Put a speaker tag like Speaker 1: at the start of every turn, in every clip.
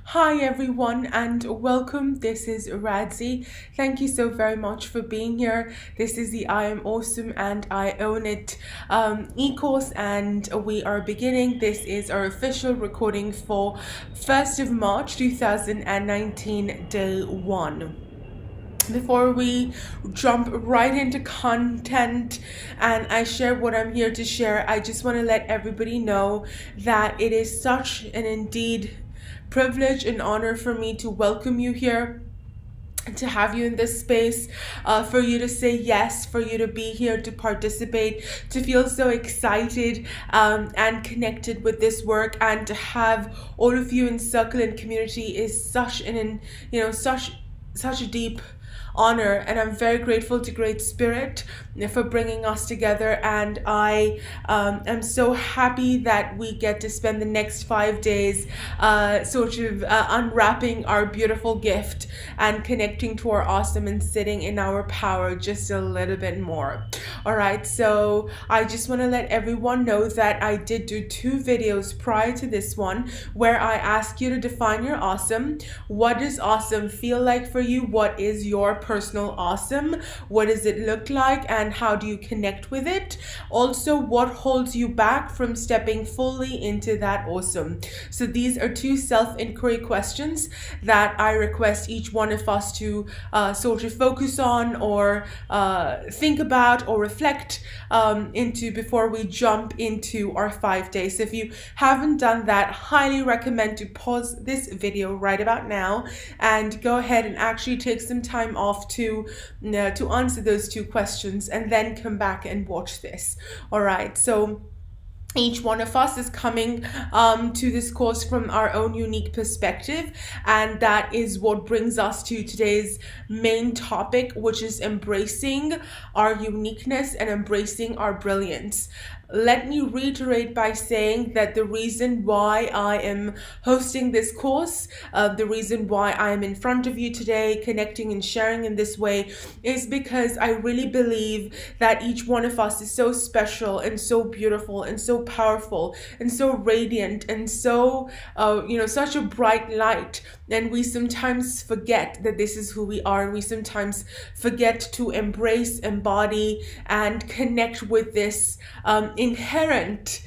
Speaker 1: Hi everyone and welcome. This is Radzi. Thank you so very much for being here. This is the I Am Awesome and I Own It e-course, and we are beginning. This is our official recording for 1st of March 2019, day 1. Before we jump right into content and I share what I'm here to share, I just want to let everybody know that it is such an indeed privilege and honor for me to welcome you here, to have you in this space, for you to say yes, for you to be here to participate, to feel so excited and connected with this work, and to have all of you in circle and community is such such a deep honor, and I'm very grateful to Great Spirit for bringing us together, and I am so happy that we get to spend the next 5 days unwrapping our beautiful gift and connecting to our awesome and sitting in our power just a little bit more. All right, so I just want to let everyone know that I did do 2 videos prior to this one where I ask you to define your awesome. What does awesome feel like for you? What is your personal awesome? What does it look like, and how do you connect with it? Also, what holds you back from stepping fully into that awesome? So these are 2 self-inquiry questions that I request each one of us to sort of focus on or think about or reflect into before we jump into our 5 days. So if you haven't done that, highly recommend to pause this video right about now and go ahead and actually take some time off to answer those 2 questions and then come back and watch this. All right, so each one of us is coming to this course from our own unique perspective, and that is what brings us to today's main topic, which is embracing our uniqueness and embracing our brilliance. Let me reiterate by saying that the reason why I am hosting this course, the reason why I am in front of you today, connecting and sharing in this way, is because I really believe that each one of us is so special and so beautiful and so powerful and so radiant and so, such a bright light. And we sometimes forget that this is who we are, and we sometimes forget to embrace, embody, and connect with this inherent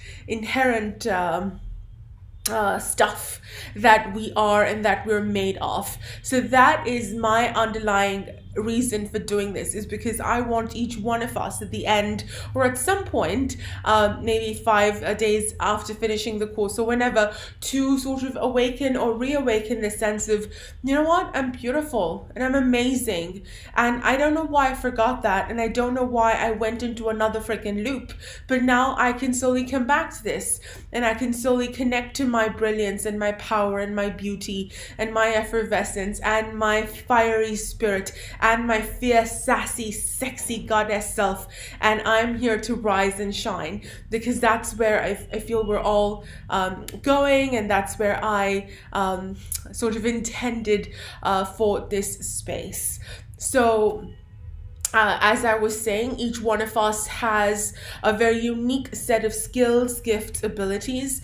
Speaker 1: stuff that we are and that we're made of. So that is my underlying reason for doing this, is because I want each one of us at the end, or at some point, maybe 5 days after finishing the course or whenever, to sort of awaken or reawaken the sense of, you know what, I'm beautiful and I'm amazing, and I don't know why I forgot that, and I don't know why I went into another freaking loop, but now I can slowly come back to this, and I can slowly connect to my brilliance and my power and my beauty and my effervescence and my fiery spirit and my fierce, sassy, sexy goddess self. And I'm here to rise and shine, because that's where I feel we're all going, and that's where I sort of intended for this space. So as I was saying, each one of us has a very unique set of skills, gifts, abilities.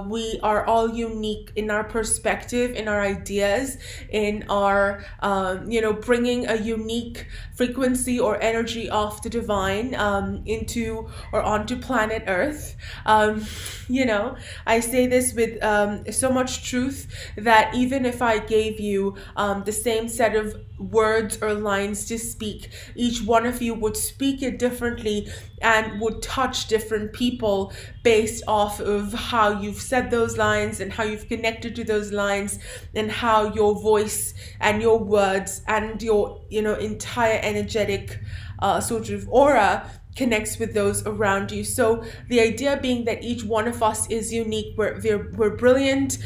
Speaker 1: We are all unique in our perspective, in our ideas, in our, bringing a unique frequency or energy of the divine into or onto planet Earth. I say this with so much truth that even if I gave you the same set of words or lines to speak, each one of you would speak it differently and would touch different people based off of how you've said those lines and how you've connected to those lines, and how your voice and your words and your entire energetic sort of aura connects with those around you. So the idea being that each one of us is unique, we're brilliant,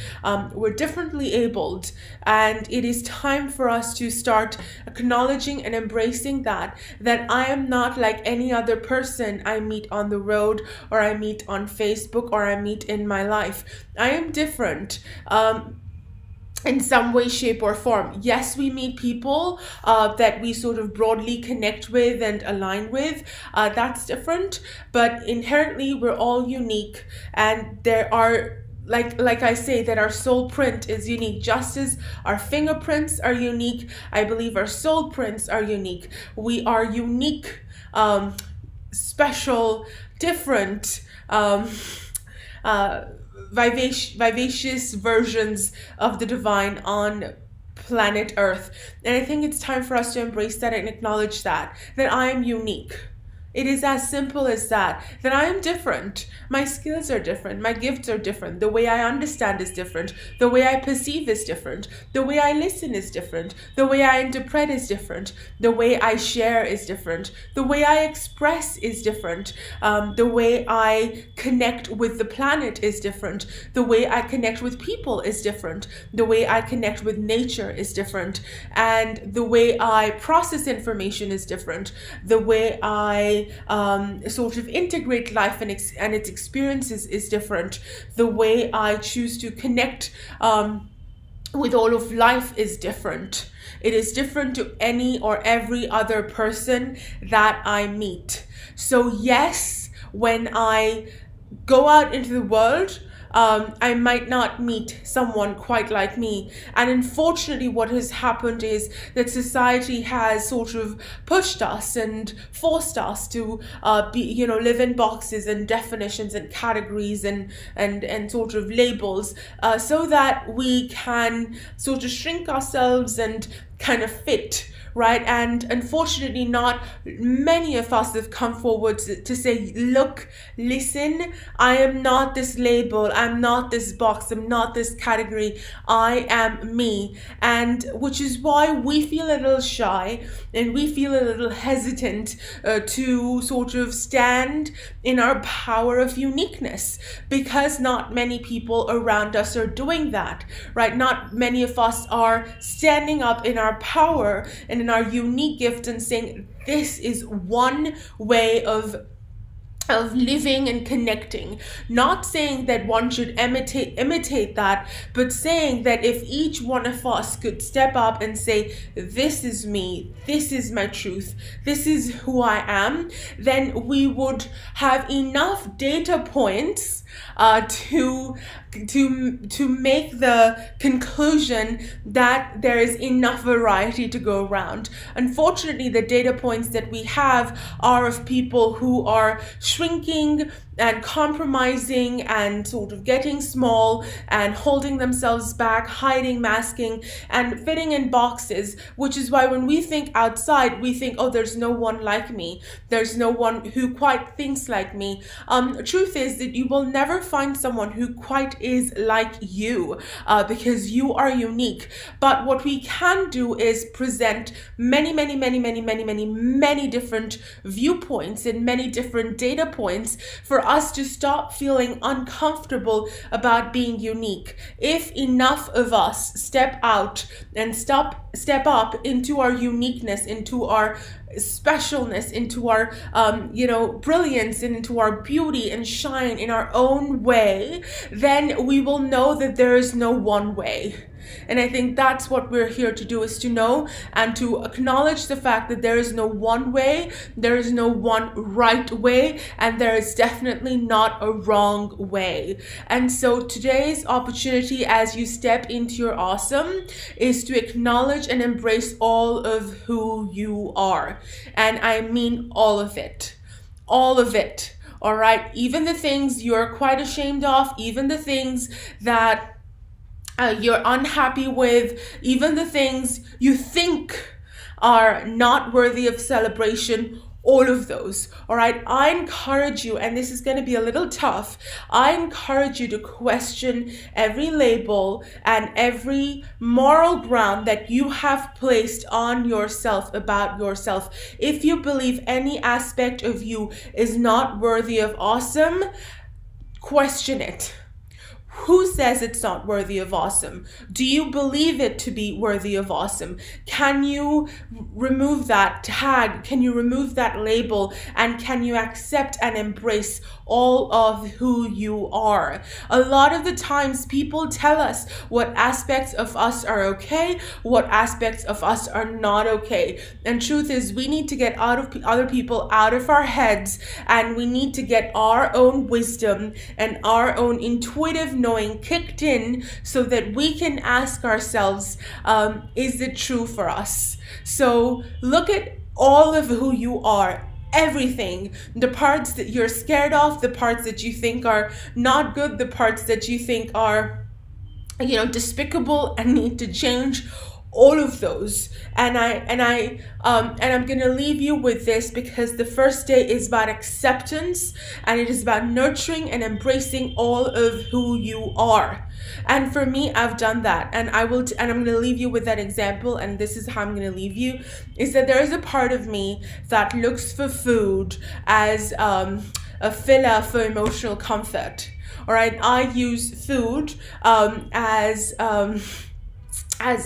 Speaker 1: we're differently abled, and it is time for us to start acknowledging and embracing that I am not like any other person I meet on the road, or I meet on Facebook, or I meet in my life. I am different. In some way, shape, or form. Yes, we meet people that we sort of broadly connect with and align with. That's different, but inherently we're all unique, and there are like I say, that our soul print is unique. Just as our fingerprints are unique, I believe our soul prints are unique. We are unique, special, different, vivacious versions of the divine on planet Earth. And I think it's time for us to embrace that and acknowledge that I am unique. It is as simple as that I am different. My skills are different. My gifts are different. The way I understand is different. The way I perceive is different. The way I listen is different. The way I interpret is different. The way I share is different. The way I express is different. The way I connect with the planet is different. The way I connect with people is different. The way I connect with nature is different. And the way I process information is different. The way I sort of integrate life and its experiences is different. The way I choose to connect with all of life is different. It is different to any or every other person that I meet. So yes, when I go out into the world, I might not meet someone quite like me. And unfortunately, what has happened is that society has sort of pushed us and forced us to live in boxes and definitions and categories and sort of labels, so that we can sort of shrink ourselves and kind of fit, right? And unfortunately, not many of us have come forward to say, look, listen, I am not this label, I'm not this box, I'm not this category, I am me. And which is why we feel a little shy and we feel a little hesitant to sort of stand in our power of uniqueness, because not many people around us are doing that, right? Not many of us are standing up in our power and in our unique gift and saying, this is one way of living and connecting. Not saying that one should imitate that, but saying that if each one of us could step up and say, this is me, this is my truth, this is who I am, then we would have enough data points to make the conclusion that there is enough variety to go around. Unfortunately, the data points that we have are of people who are shrinking and compromising and sort of getting small and holding themselves back, hiding, masking, and fitting in boxes, which is why when we think outside, we think, oh, there's no one like me. There's no one who quite thinks like me. Truth is that you will never find someone who quite is like you, because you are unique. But what we can do is present many different viewpoints and many different data points for us to stop feeling uncomfortable about being unique. If enough of us step out and step up into our uniqueness, into our specialness, into our brilliance, and into our beauty and shine in our own way, then we will know that there is no one way. And I think that's what we're here to do, is to know and to acknowledge the fact that there is no one way, there is no one right way, and there is definitely not a wrong way. And so today's opportunity, as you step into your awesome, is to acknowledge and embrace all of who you are. And I mean all of it. All of it. All right? Even the things you're quite ashamed of, even the things that you're unhappy with, even the things you think are not worthy of celebration, all of those. All right, I encourage you, and this is going to be a little tough, I encourage you to question every label and every moral ground that you have placed on yourself, about yourself. If you believe any aspect of you is not worthy of awesome, question it. Who says it's not worthy of awesome? Do you believe it to be worthy of awesome? Can you remove that tag? Can you remove that label? And can you accept and embrace all of who you are? A lot of the times people tell us what aspects of us are okay, what aspects of us are not okay. And truth is, we need to get out of other people out of our heads, and we need to get our own wisdom and our own intuitive knowing kicked in so that we can ask ourselves, is it true for us? So look at all of who you are. Everything, the parts that you're scared of, the parts that you think are not good, the parts that you think are, despicable and need to change, all of those. And I'm gonna leave you with this, because the first day is about acceptance, and it is about nurturing and embracing all of who you are. And for me, I've done that, and I'm gonna leave you with that example. And this is how I'm gonna leave you, is that there is a part of me that looks for food as a filler for emotional comfort. All right, I use food as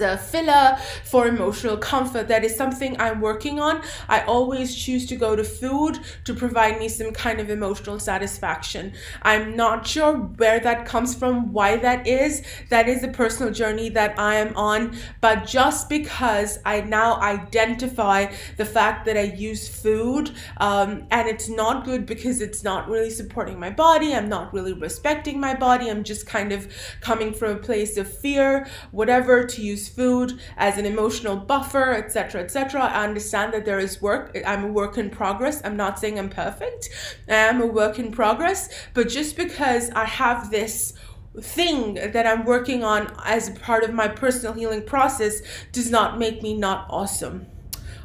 Speaker 1: a filler for emotional comfort. That is something I'm working on. I always choose to go to food to provide me some kind of emotional satisfaction. I'm not sure where that comes from, why that is. That is a personal journey that I am on. But just because I now identify the fact that I use food, and it's not good because it's not really supporting my body, I'm not really respecting my body, I'm just kind of coming from a place of fear, whatever, to use food as an emotional buffer, etc., etc. I understand that there is work. I'm a work in progress. I'm not saying I'm perfect. I am a work in progress. But just because I have this thing that I'm working on as part of my personal healing process does not make me not awesome.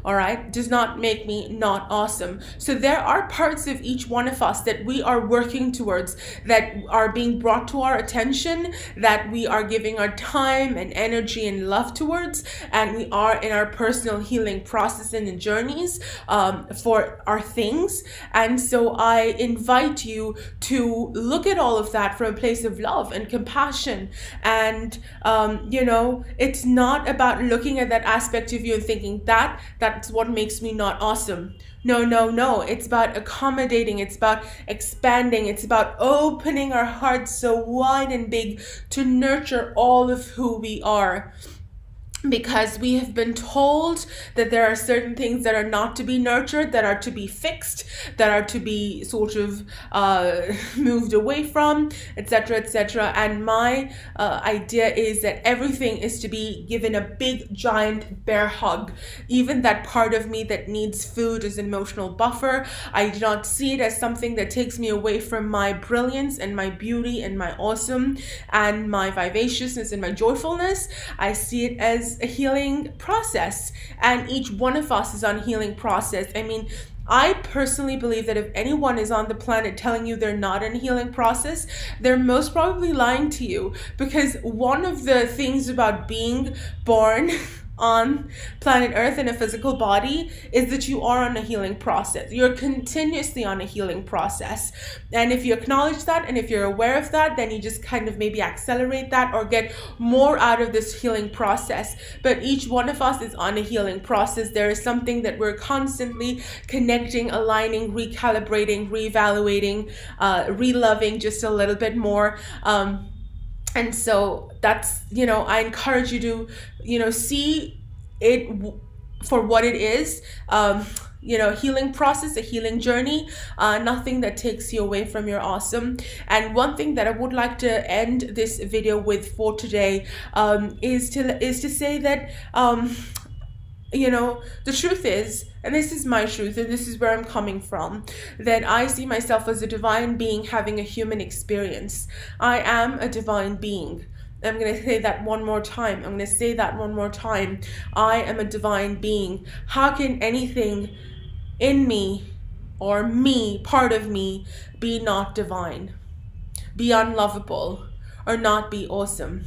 Speaker 1: All right, does not make me not awesome. So there are parts of each one of us that we are working towards, that are being brought to our attention, that we are giving our time and energy and love towards, and we are in our personal healing process and journeys for our things. And so I invite you to look at all of that from a place of love and compassion. And it's not about looking at that aspect of you and thinking that's what makes me not awesome. No. It's about accommodating. It's about expanding. It's about opening our hearts so wide and big to nurture all of who we are. Because we have been told that there are certain things that are not to be nurtured, that are to be fixed, that are to be sort of moved away from, etc., etc. And my idea is that everything is to be given a big, giant bear hug. Even that part of me that needs food as an emotional buffer, I do not see it as something that takes me away from my brilliance and my beauty and my awesome and my vivaciousness and my joyfulness. I see it as a healing process, and each one of us is on a healing process. I mean, I personally believe that if anyone is on the planet telling you they're not in a healing process, they're most probably lying to you. Because one of the things about being born on planet Earth in a physical body is that you are on a healing process. You're continuously on a healing process. And if you acknowledge that, and if you're aware of that, then you just kind of maybe accelerate that or get more out of this healing process. But each one of us is on a healing process. There is something that we're constantly connecting, aligning, recalibrating, reevaluating, reloving just a little bit more. And so that's, I encourage you to, see it for what it is, healing process, a healing journey, nothing that takes you away from your awesome. And one thing that I would like to end this video with for today is to say that, the truth is, and this is my truth, and this is where I'm coming from, that I see myself as a divine being having a human experience. I am a divine being. I'm going to say that one more time. I am a divine being. How can anything in me or me, part of me, be not divine, be unlovable, or not be awesome?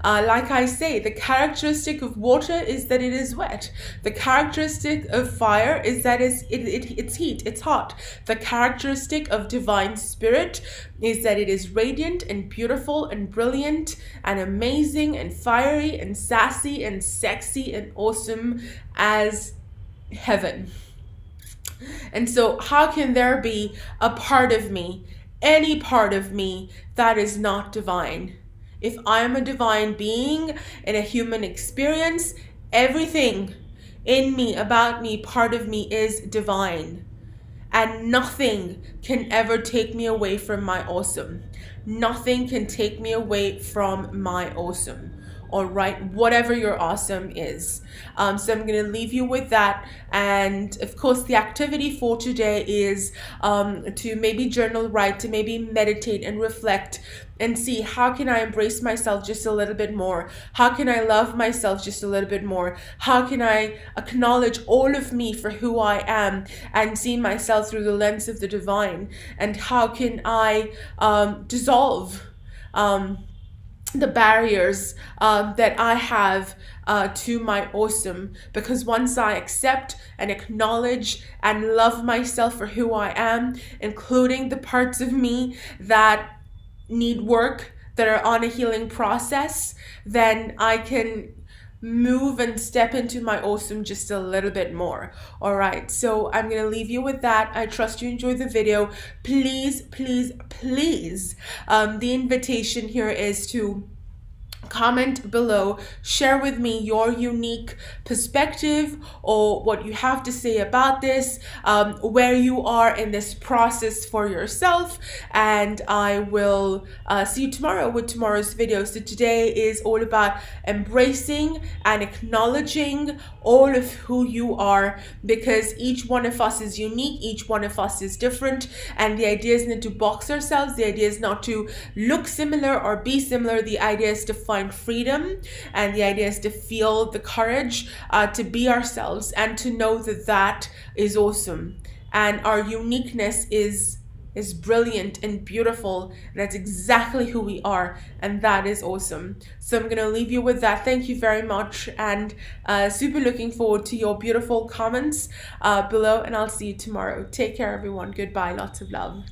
Speaker 1: Like I say, the characteristic of water is that it is wet. The characteristic of fire is that it's heat, it's hot. The characteristic of divine spirit is that it is radiant and beautiful and brilliant and amazing and fiery and sassy and sexy and awesome as heaven. And so how can there be a part of me, any part of me, that is not divine? If I am a divine being in a human experience, everything in me, about me, part of me is divine. and nothing can ever take me away from my awesome. Nothing can take me away from my awesome. All right, whatever your awesome is. So I'm going to leave you with that. And of course, the activity for today is to maybe journal, write, to maybe meditate and reflect and see, how can I embrace myself just a little bit more? How can I love myself just a little bit more? How can I acknowledge all of me for who I am and see myself through the lens of the divine? And how can I dissolve the barriers that I have to my awesome? Because once I accept and acknowledge and love myself for who I am, including the parts of me that need work, that are on a healing process, then I can move and step into my awesome just a little bit more. All right, so I'm gonna leave you with that. I trust you enjoyed the video. Please, please, please, the invitation here is to comment below, share with me your unique perspective or what you have to say about this, where you are in this process for yourself, and I will see you tomorrow with tomorrow's video. So today is all about embracing and acknowledging all of who you are, because each one of us is unique, each one of us is different, and the idea is not to box ourselves, the idea is not to look similar or be similar, the idea is to find freedom, and the idea is to feel the courage to be ourselves and to know that that is awesome, and our uniqueness is brilliant and beautiful. That's exactly who we are, and that is awesome. So I'm gonna leave you with that. Thank you very much, and super looking forward to your beautiful comments below, and I'll see you tomorrow. Take care, everyone. Goodbye. Lots of love.